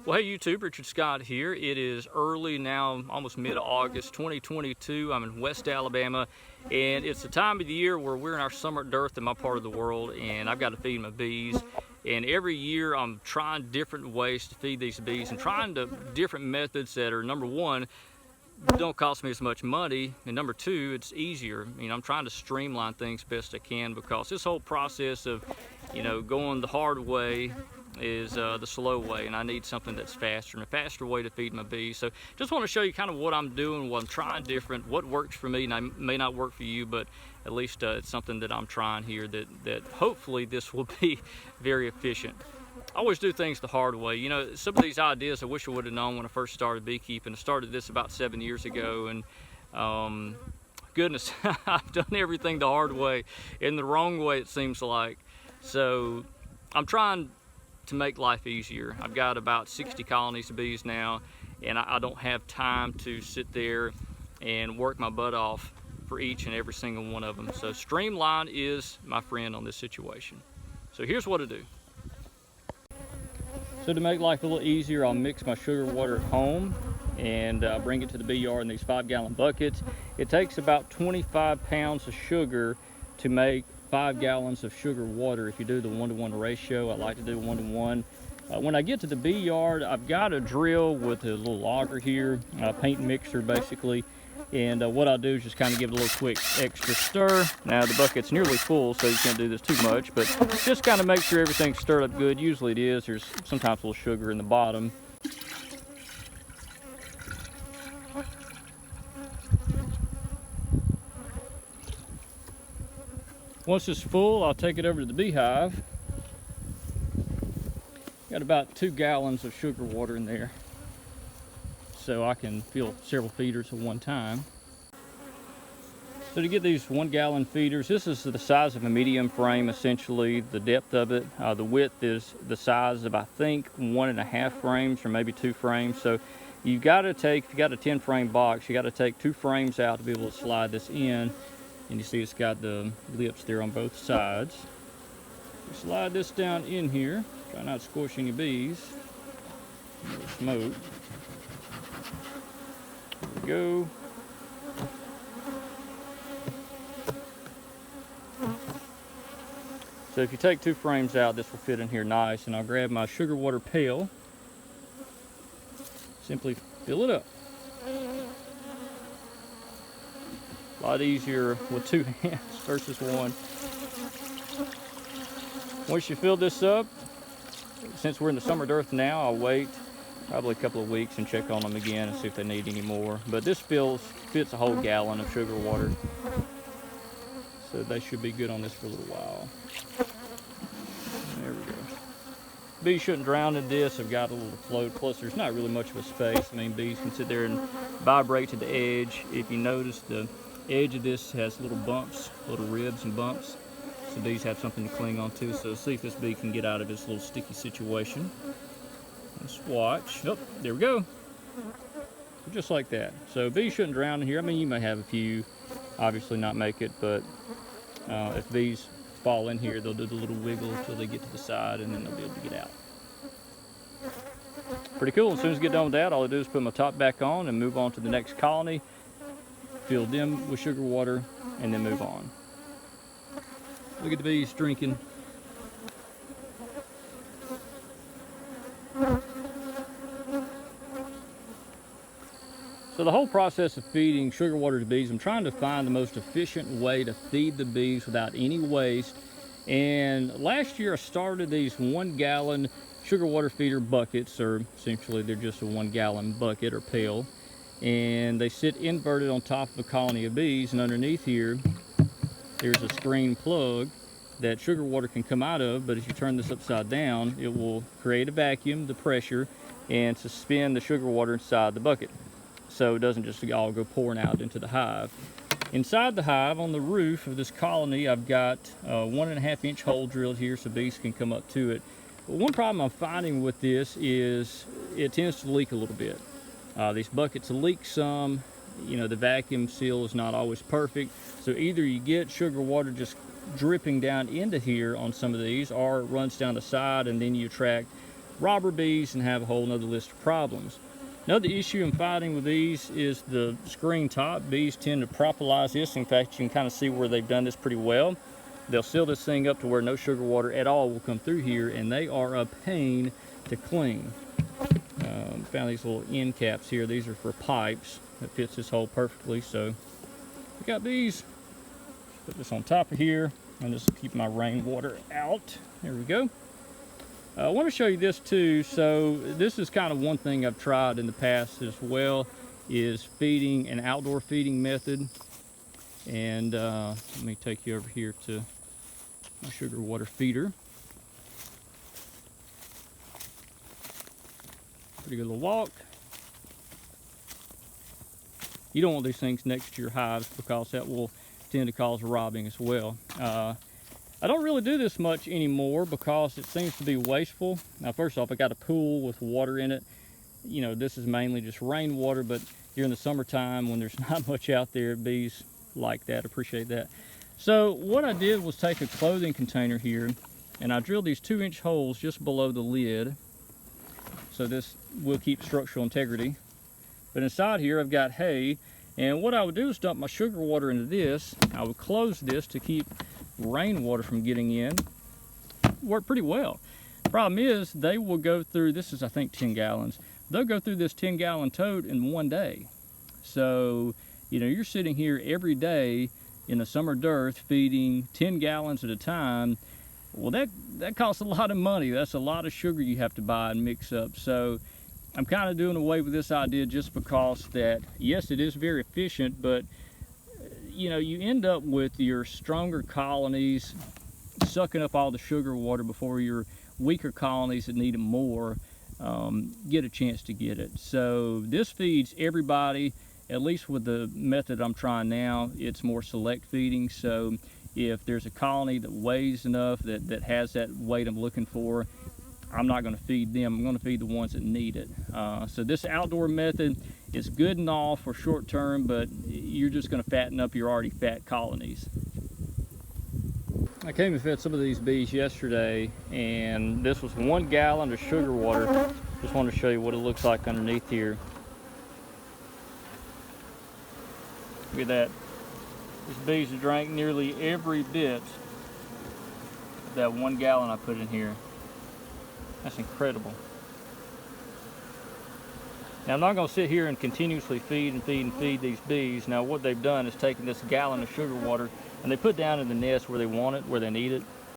Well, hey YouTube, Richard Scott here. It is early now, almost mid-August 2022. I'm in West Alabama, and it's the time of the year where we're in our summer dearth in my part of the world, and I've got to feed my bees. And every year I'm trying different ways to feed these bees and trying different methods that are, number one, don't cost me as much money, and number two, it's easier. I'm trying to streamline things best I can, because this whole process of going the hard way is the slow way, and I need something that's faster, and a faster way to feed my bees. So just want to show you kind of what I'm doing, what I'm trying different, what works for me, and I may not work for you, but at least it's something that I'm trying here that hopefully this will be very efficient. I always do things the hard way. Some of these ideas I wish I would have known when I first started beekeeping. I started this about 7 years ago, and goodness, I've done everything the hard way, in the wrong way it seems like. So I'm trying to make life easier. I've got about 60 colonies of bees now, and I don't have time to sit there and work my butt off for each and every single one of them. So streamline is my friend on this situation. So here's what I do. So to make life a little easier, I'll mix my sugar water at home and bring it to the bee yard in these 5-gallon buckets. It takes about 25 pounds of sugar to make 5 gallons of sugar water. If you do the 1-to-1 ratio, I like to do 1-to-1. When I get to the bee yard, I've got a drill with a little auger here, a paint mixer basically, and what I'll do is just kind of give it a little quick extra stir. Now the bucket's nearly full, so you can't do this too much, but just kind of make sure everything's stirred up good. Usually it is. There's sometimes a little sugar in the bottom. Once it's full, I'll take it over to the beehive. Got about 2 gallons of sugar water in there, so I can fill several feeders at one time. So to get these 1-gallon feeders, this is the size of a medium frame essentially, the depth of it. The width is the size of, I think, 1.5 frames or maybe 2 frames. So you've got to take, if you got a 10-frame box, you got to take 2 frames out to be able to slide this in. And you see it's got the lips there on both sides. You slide this down in here. Try not to squish any bees. Smoke. There we go. So if you take 2 frames out, this will fit in here nice. And I'll grab my sugar water pail. Simply fill it up. A lot easier with 2 hands versus 1. Once you fill this up, since we're in the summer dearth now, I'll wait probably a couple of weeks and check on them again and see if they need any more. But this fits a whole gallon of sugar water, so they should be good on this for a little while. There we go. Bees shouldn't drown in this. I've got a little float. Plus, there's not really much of a space. Bees can sit there and vibrate to the edge. If you notice, the edge of this has little bumps, little ribs and bumps, so bees have something to cling on to. So see if this bee can get out of this little sticky situation. Let's watch. Oh, there we go. Just like that. So bees shouldn't drown in here. You may have a few obviously not make it, but if bees fall in here, they'll do the little wiggle until they get to the side, and then they'll be able to get out. Pretty cool. As soon as I get done with that, all I do is put my top back on and move on to the next colony, fill them with sugar water, and then move on. Look at the bees drinking. So the whole process of feeding sugar water to bees, I'm trying to find the most efficient way to feed the bees without any waste. And last year I started these 1-gallon sugar water feeder buckets, or essentially they're just a 1-gallon bucket or pail. And they sit inverted on top of a colony of bees, and underneath here there's a screen plug that sugar water can come out of, but if you turn this upside down, it will create a vacuum, the pressure, and suspend the sugar water inside the bucket, so it doesn't just all go pouring out into the hive. Inside the hive, on the roof of this colony, I've got a 1.5-inch hole drilled here so bees can come up to it. But one problem I'm finding with this is it tends to leak a little bit. These buckets leak some. The vacuum seal is not always perfect, so either you get sugar water just dripping down into here on some of these, or it runs down the side and then you attract robber bees and have a whole nother list of problems. Another issue I'm fighting with these is the screen top. Bees tend to propolize this. In fact, you can kind of see where they've done this pretty well. They'll seal this thing up to where no sugar water at all will come through here, and they are a pain to clean. Found these little end caps here. These are for pipes. That fits this hole perfectly. So we got these. Put this on top of here and just keep my rainwater out. There we go. I want to show you this too. So this is kind of one thing I've tried in the past as well, is feeding, an outdoor feeding method. And let me take you over here to my sugar water feeder. Pretty good little walk. You don't want these things next to your hives because that will tend to cause robbing as well. I don't really do this much anymore because it seems to be wasteful. Now, first off, I got a pool with water in it. You know, this is mainly just rainwater, but during the summertime when there's not much out there, bees like that, appreciate that. So what I did was take a clothing container here and I drilled these 2-inch holes just below the lid. So this will keep structural integrity. But inside here I've got hay, and what I would do is dump my sugar water into this. I would close this to keep rainwater from getting in. Worked pretty well. Problem is, they will go through, this is I think 10 gallons, they'll go through this 10-gallon tote in one day. So, you know, you're sitting here every day in the summer dearth feeding 10 gallons at a time. Well, that costs a lot of money. That's a lot of sugar you have to buy and mix up. So I'm kind of doing away with this idea just because that, yes, it is very efficient, but you know, you end up with your stronger colonies sucking up all the sugar water before your weaker colonies that need it more get a chance to get it. So this feeds everybody, at least with the method I'm trying now. It's more select feeding. So if there's a colony that weighs enough, that has that weight I'm looking for, I'm not going to feed them. I'm going to feed the ones that need it. So this outdoor method is good and all for short term, but you're just going to fatten up your already fat colonies. I came and fed some of these bees yesterday, and this was 1 gallon of sugar water. Just wanted to show you what it looks like underneath here. Look at that. These bees have drank nearly every bit of that 1 gallon I put in here. That's incredible. Now, I'm not going to sit here and continuously feed and feed and feed these bees. Now, what they've done is taken this gallon of sugar water and they put down in the nest where they want it, where they need it.